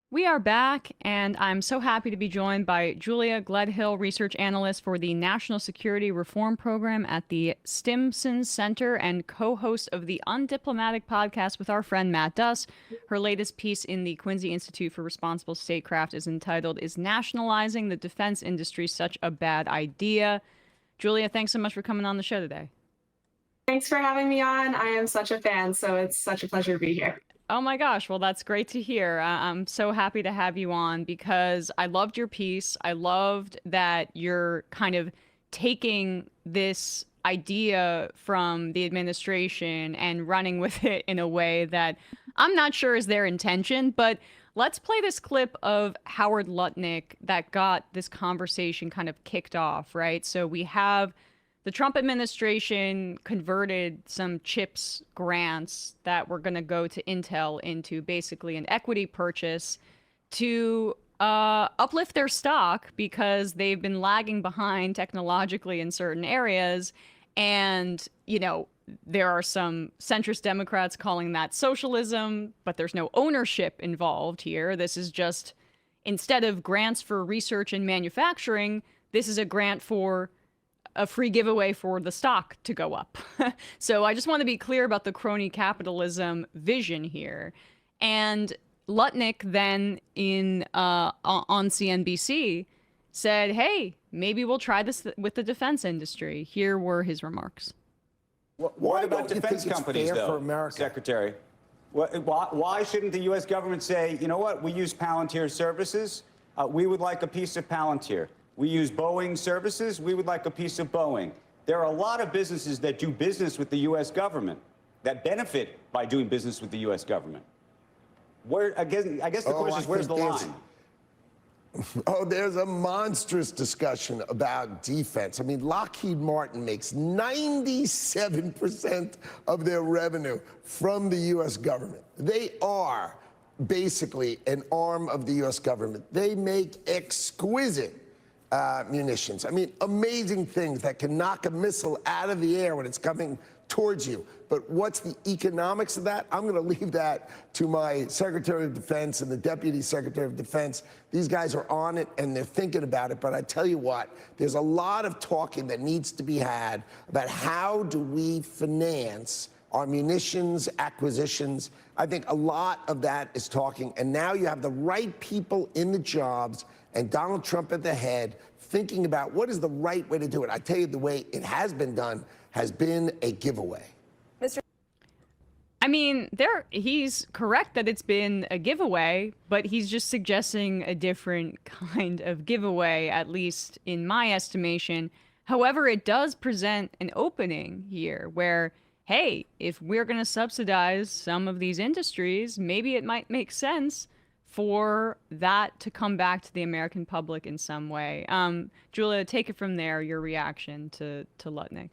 We are back, and I'm so happy to be joined by Julia Gledhill, research analyst for the National Security Reform Program at the Stimson Center and co-host of the Undiplomatic podcast with our friend Matt Duss. Her latest piece in the Quincy Institute for Responsible Statecraft is entitled, "Is Nationalizing the Defense Industry Such a Bad Idea?" Julia, thanks so much for coming on the show today. Thanks for having me on. I am such a fan, so it's such a pleasure to be here. Oh my gosh, well, that's great to hear. I'm so happy to have you on because I loved your piece. I loved that you're kind of taking this idea from the administration and running with it in a way that I'm not sure is their intention, but let's play this clip of Howard Lutnik that got this conversation kind of kicked off, right? So we have the Trump administration converted some CHIPS grants that were going to go to Intel into basically an equity purchase to uplift their stock because they've been lagging behind technologically in certain areas. And, there are some centrist Democrats calling that socialism, but there's no ownership involved here. This is just, instead of grants for research and manufacturing, this is a grant for a free giveaway for the stock to go up. So I just want to be clear about the crony capitalism vision here. And Lutnik then on CNBC said, hey, maybe we'll try this with the defense industry. Here were his remarks. What about defense companies, though, Secretary? Why shouldn't the U.S. government say, you know what, we use Palantir services, we would like a piece of Palantir. We use Boeing services. We would like a piece of Boeing. There are a lot of businesses that do business with the U.S. government that benefit by doing business with the U.S. government. I guess the question is, where's the line? There's a monstrous discussion about defense. I mean, Lockheed Martin makes 97% of their revenue from the U.S. government. They are basically an arm of the U.S. government. They make exquisite munitions. I mean, amazing things that can knock a missile out of the air when it's coming towards you. But what's the economics of that? I'm going to leave that to my Secretary of Defense and the Deputy Secretary of Defense. These guys are on it and they're thinking about it. But I tell you what, there's a lot of talking that needs to be had about how do we finance our munitions acquisitions. I think a lot of that is talking. And now you have the right people in the jobs and Donald Trump at the head thinking about what is the right way to do it. I tell you, the way it has been done has been a giveaway. I mean, he's correct that it's been a giveaway, but he's just suggesting a different kind of giveaway, at least in my estimation. However, it does present an opening here where, hey, if we're going to subsidize some of these industries, maybe it might make sense for that to come back to the American public in some way. Julia, take it from there, your reaction to Lutnik.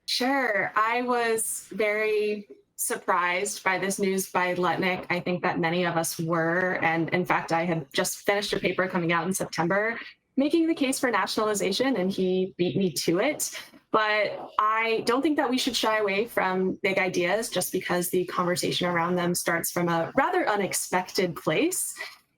Sure. I was very surprised by this news by Lutnik. I think that many of us were. And in fact, I had just finished a paper coming out in September making the case for nationalization, and he beat me to it. But I don't think that we should shy away from big ideas just because the conversation around them starts from a rather unexpected place.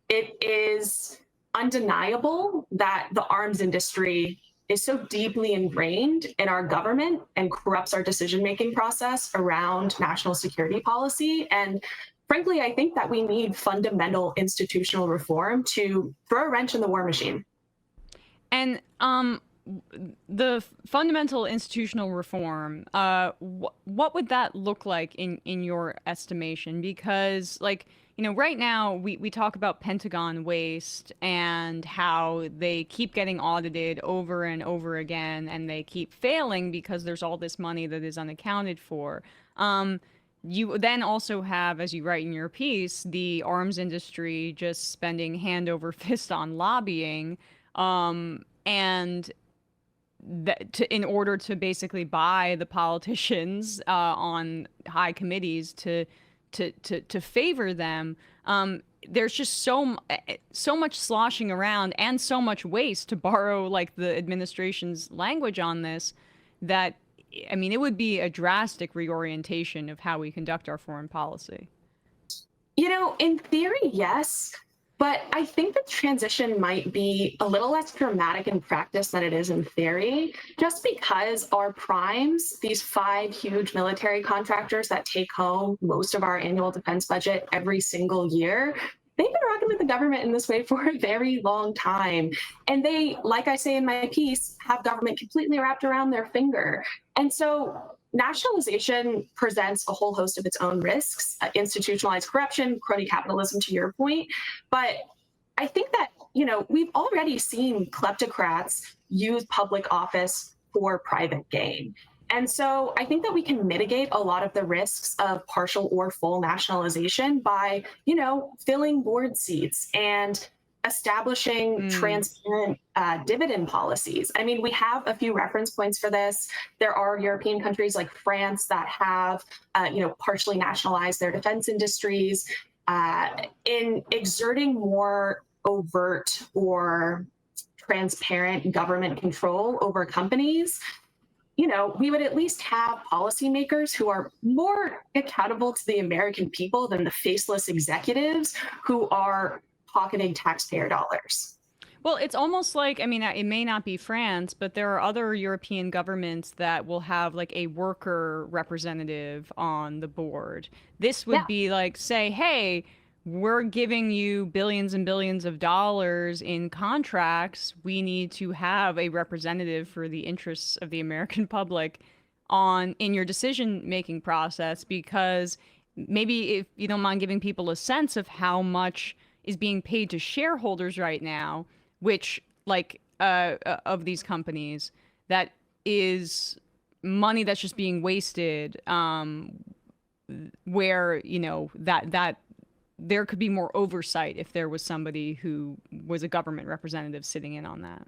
It is undeniable that the arms industry is so deeply ingrained in our government and corrupts our decision-making process around national security policy. And frankly, I think that we need fundamental institutional reform to throw a wrench in the war machine. And the fundamental institutional reform, what would that look like in your estimation? Because, right now we talk about Pentagon waste and how they keep getting audited over and over again, and they keep failing because there's all this money that is unaccounted for. You then also have, as you write in your piece, the arms industry just spending hand over fist on lobbying, and in order to basically buy the politicians on high committees to favor them. There's just so much sloshing around and so much waste, to borrow the administration's language on this, that I mean, it would be a drastic reorientation of how we conduct our foreign policy. In theory, yes. But I think the transition might be a little less dramatic in practice than it is in theory, just because our primes, these 5 huge military contractors that take home most of our annual defense budget every single year, they've been rocking with the government in this way for a very long time. And they, like I say in my piece, have government completely wrapped around their finger. And so nationalization presents a whole host of its own risks, institutionalized corruption, crony capitalism, to your point. But I think that, we've already seen kleptocrats use public office for private gain. And so I think that we can mitigate a lot of the risks of partial or full nationalization by, filling board seats and establishing transparent dividend policies. I mean, we have a few reference points for this. There are European countries like France that have, partially nationalized their defense industries. In exerting more overt or transparent government control over companies, we would at least have policymakers who are more accountable to the American people than the faceless executives who are pocketing taxpayer dollars. Well, it's almost like, I mean, it may not be France, but there are other European governments that will have like a worker representative on the board. This would be like, say, hey, we're giving you billions and billions of dollars in contracts. We need to have a representative for the interests of the American public in your decision-making process, because maybe if you don't mind giving people a sense of how much is being paid to shareholders right now, which of these companies, that is money that's just being wasted, where, that there could be more oversight if there was somebody who was a government representative sitting in on that.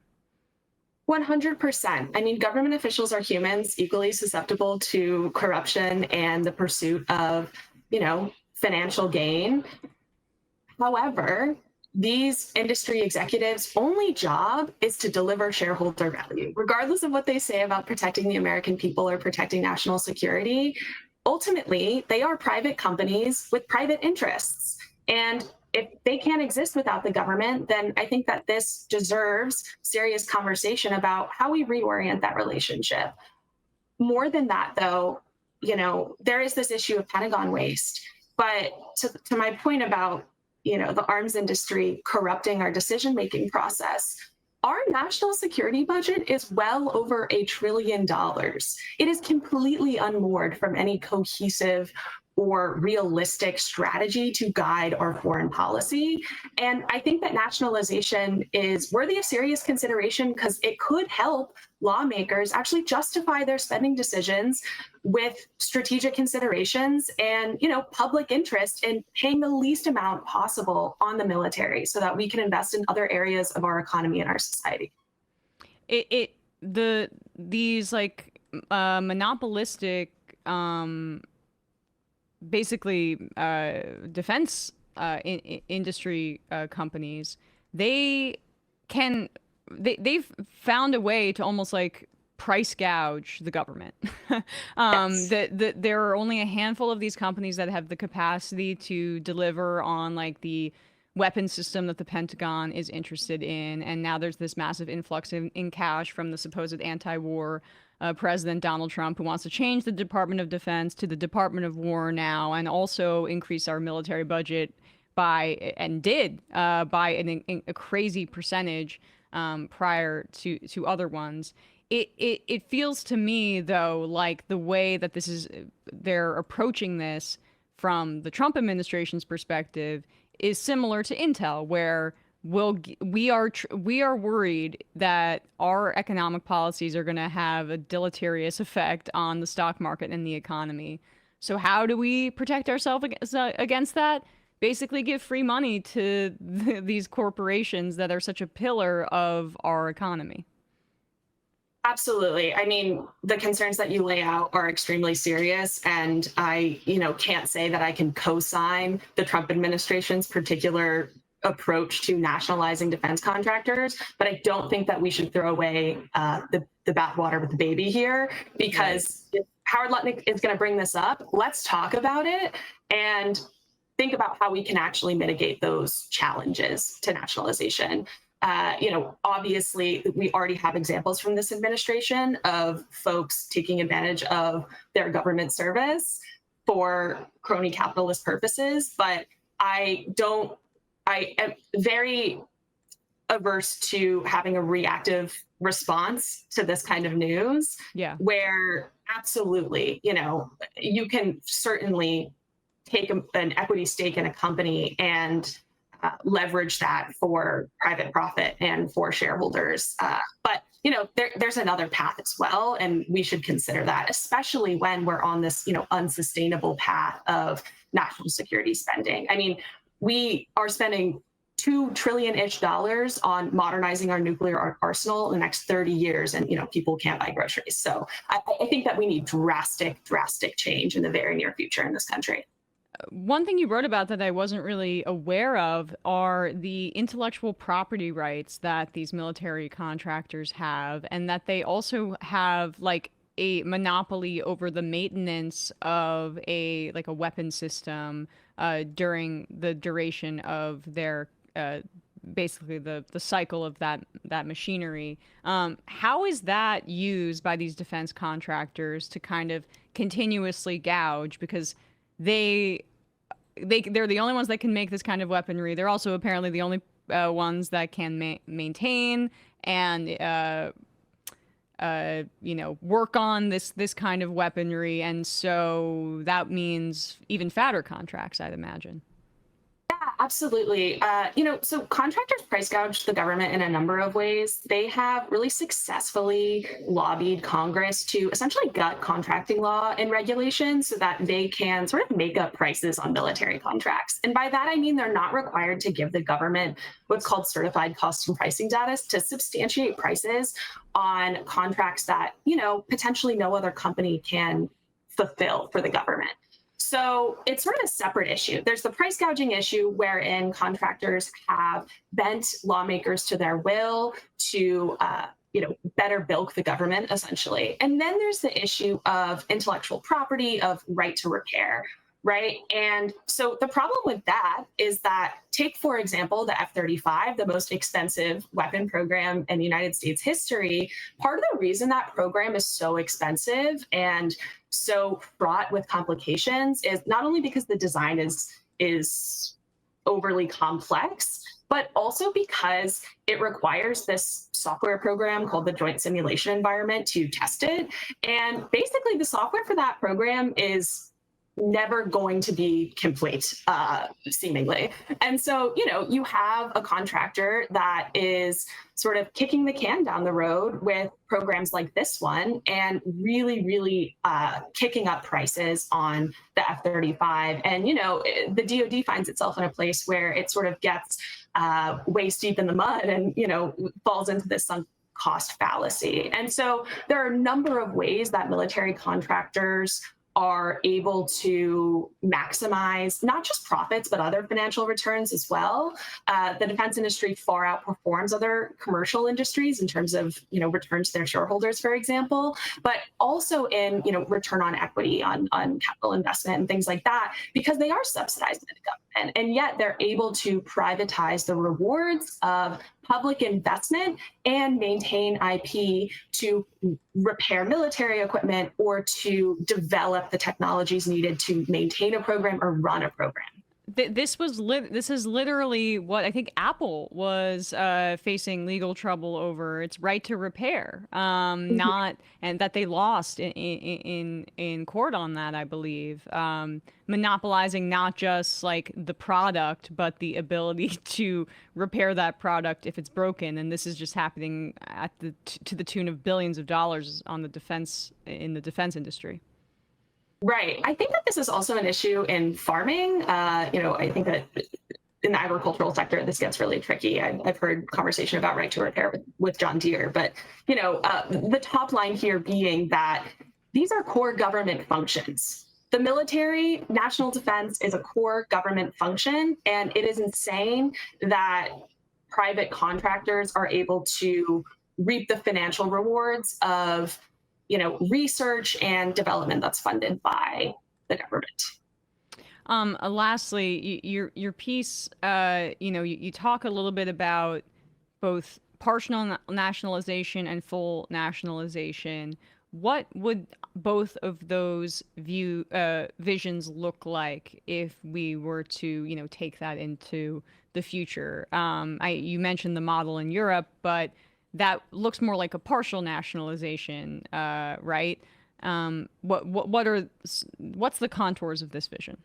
100%. I mean, government officials are humans, equally susceptible to corruption and the pursuit of, financial gain. However, these industry executives' only job is to deliver shareholder value, regardless of what they say about protecting the American people or protecting national security. Ultimately, they are private companies with private interests. And if they can't exist without the government, then I think that this deserves serious conversation about how we reorient that relationship. More than that, though, there is this issue of Pentagon waste. But to my point about, the arms industry corrupting our decision-making process, our national security budget is well over $1 trillion. It is completely unmoored from any cohesive or realistic strategy to guide our foreign policy. And I think that nationalization is worthy of serious consideration because it could help lawmakers actually justify their spending decisions with strategic considerations and, public interest in paying the least amount possible on the military so that we can invest in other areas of our economy and our society. These monopolistic, basically defense industry companies, they've found a way to almost like price gouge the government. Yes. There are only a handful of these companies that have the capacity to deliver on like the weapon system that the Pentagon is interested in, and now there's this massive influx in cash from the supposed anti-war President Donald Trump, who wants to change the Department of Defense to the Department of War now, and also increase our military budget by a crazy percentage prior to other ones. It feels to me, though, like the way that they're approaching this from the Trump administration's perspective is similar to Intel, where we are worried that our economic policies are going to have a deleterious effect on the stock market and the economy. So how do we protect ourselves against that? Basically give free money to these corporations that are such a pillar of our economy. Absolutely. I mean, the concerns that you lay out are extremely serious, and I, can't say that I can co-sign the Trump administration's particular approach to nationalizing defense contractors, but I don't think that we should throw away the bathwater with the baby here, because if Howard Lutnik is going to bring this up, let's talk about it. And think about how we can actually mitigate those challenges to nationalization. Obviously, we already have examples from this administration of folks taking advantage of their government service for crony capitalist purposes, but I am very averse to having a reactive response to this kind of news. Yeah. Where absolutely, you can certainly take an equity stake in a company and leverage that for private profit and for shareholders. But there's another path as well, and we should consider that, especially when we're on this unsustainable path of national security spending. I mean, we are spending $2 trillion-ish on modernizing our nuclear arsenal in the next 30 years, and people can't buy groceries. So I think that we need drastic change in the very near future in this country. One thing you wrote about that I wasn't really aware of are the intellectual property rights that these military contractors have, and that they also have like a monopoly over the maintenance of a weapon system during the duration of their basically the cycle of that machinery. How is that used by these defense contractors to kind of continuously gouge? Because they're the only ones that can make this kind of weaponry. They're also apparently the only ones that can maintain and work on this kind of weaponry, and so that means even fatter contracts, I'd imagine. Yeah, absolutely. So contractors price gouge the government in a number of ways. They have really successfully lobbied Congress to essentially gut contracting law and regulations so that they can sort of make up prices on military contracts. And by that, I mean they're not required to give the government what's called certified cost and pricing data to substantiate prices on contracts that, potentially no other company can fulfill for the government. So it's sort of a separate issue. There's the price gouging issue wherein contractors have bent lawmakers to their will to, better bilk the government, essentially. And then there's the issue of intellectual property, of right to repair, right? And so the problem with that is that, take, for example, the F-35, the most expensive weapon program in United States history. Part of the reason that program is so expensive and so fraught with complications is not only because the design is overly complex, but also because it requires this software program called the Joint Simulation Environment to test it. And basically the software for that program is never going to be complete, seemingly. And so, you have a contractor that is sort of kicking the can down the road with programs like this one and really kicking up prices on the F-35. And, the DoD finds itself in a place where it sort of gets waist deep in the mud and, falls into this sunk cost fallacy. And so there are a number of ways that military contractors are able to maximize not just profits, but other financial returns as well. The defense industry far outperforms other commercial industries in terms of, returns to their shareholders, for example, but also in, return on equity, on capital investment and things like that, because they are subsidized by the government. And yet they're able to privatize the rewards of public investment and maintain IP to repair military equipment or to develop the technologies needed to maintain a program or run a program. This is literally what I think Apple was facing legal trouble over. Its right to repair, and that they lost in court on that, I believe, monopolizing not just like the product, but the ability to repair that product if it's broken. And this is just happening to the tune of billions of dollars in the defense industry. Right. I think that this is also an issue in farming. I think that in the agricultural sector, this gets really tricky. I've heard conversation about right to repair with John Deere, but, the top line here being that these are core government functions. The military, national defense is a core government function, and it is insane that private contractors are able to reap the financial rewards of research and development that's funded by the government. Lastly, your piece, you talk a little bit about both partial nationalization and full nationalization. What would both of those visions look like if we were to, take that into the future? You mentioned the model in Europe, but that looks more like a partial nationalization, right? What's the contours of this vision?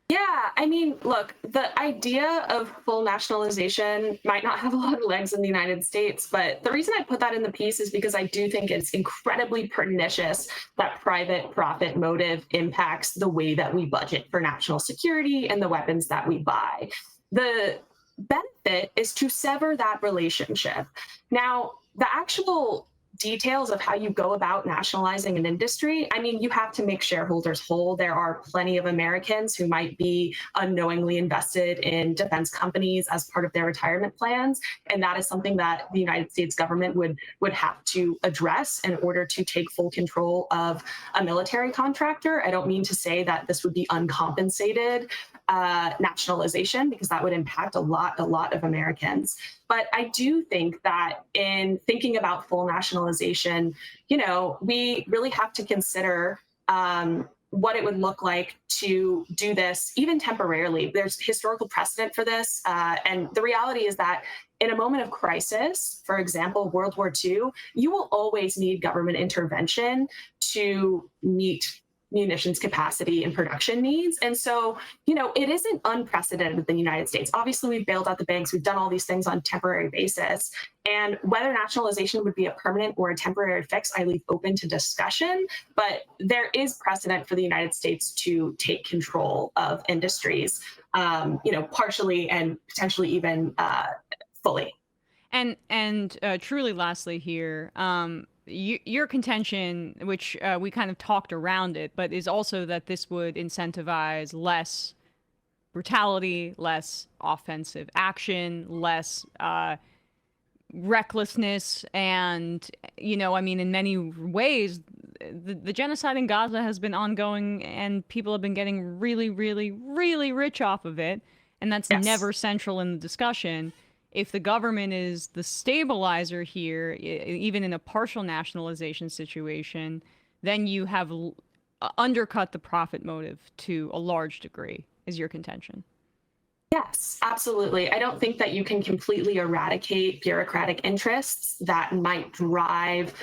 Yeah, I mean, look, the idea of full nationalization might not have a lot of legs in the United States, but the reason I put that in the piece is because I do think it's incredibly pernicious that private profit motive impacts the way that we budget for national security and the weapons that we buy. The benefit is to sever that relationship. Now, the actual details of how you go about nationalizing an industry, I mean, you have to make shareholders whole. There are plenty of Americans who might be unknowingly invested in defense companies as part of their retirement plans. And that is something that the United States government would have to address in order to take full control of a military contractor. I don't mean to say that this would be uncompensated nationalization, because that would impact a lot of Americans. But I do think that in thinking about full nationalization, we really have to consider what it would look like to do this, even temporarily. There's historical precedent for this. And the reality is that in a moment of crisis, for example, World War II, you will always need government intervention to meet munitions capacity and production needs. And so, it isn't unprecedented in the United States. Obviously, we've bailed out the banks. We've done all these things on a temporary basis. And whether nationalization would be a permanent or a temporary fix, I leave open to discussion. But there is precedent for the United States to take control of industries, partially and potentially even fully. And truly, lastly here, your contention, which we kind of talked around it, but is also that this would incentivize less brutality, less offensive action, less recklessness. And, in many ways, the genocide in Gaza has been ongoing and people have been getting really, really, really rich off of it. And that's never central in the discussion. If the government is the stabilizer here, even in a partial nationalization situation, then you have undercut the profit motive to a large degree, is your contention. Yes, absolutely. I don't think that you can completely eradicate bureaucratic interests that might drive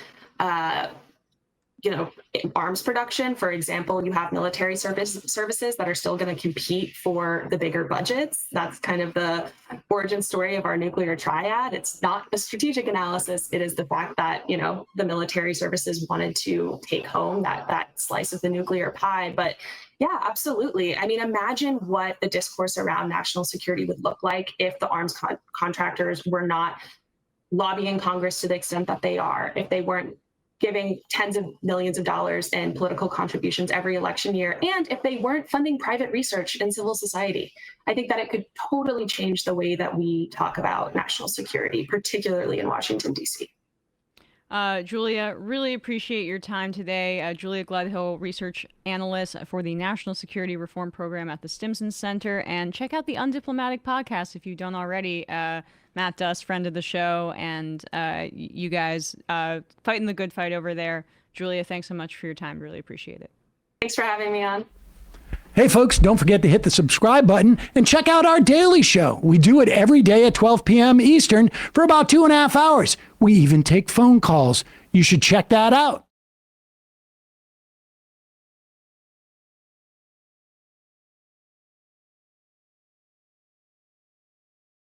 arms production. For example, you have military services that are still going to compete for the bigger budgets. That's kind of the origin story of our nuclear triad. It's not a strategic analysis. It is the fact that, the military services wanted to take home that slice of the nuclear pie. But yeah, absolutely. I mean, imagine what the discourse around national security would look like if the arms contractors were not lobbying Congress to the extent that they are, if they weren't giving tens of millions of dollars in political contributions every election year, and if they weren't funding private research in civil society. I think that it could totally change the way that we talk about national security, particularly in Washington, D.C. Julia, really appreciate your time today. Julia Gledhill, research analyst for the National Security Reform Program at the Stimson Center. And check out the Undiplomatic podcast if you don't already. Matt Duss, friend of the show, and you guys fighting the good fight over there. Julia, thanks so much for your time. Really appreciate it. Thanks for having me on. Hey, folks, don't forget to hit the subscribe button and check out our daily show. We do it every day at 12 p.m. Eastern for about 2.5 hours. We even take phone calls. You should check that out.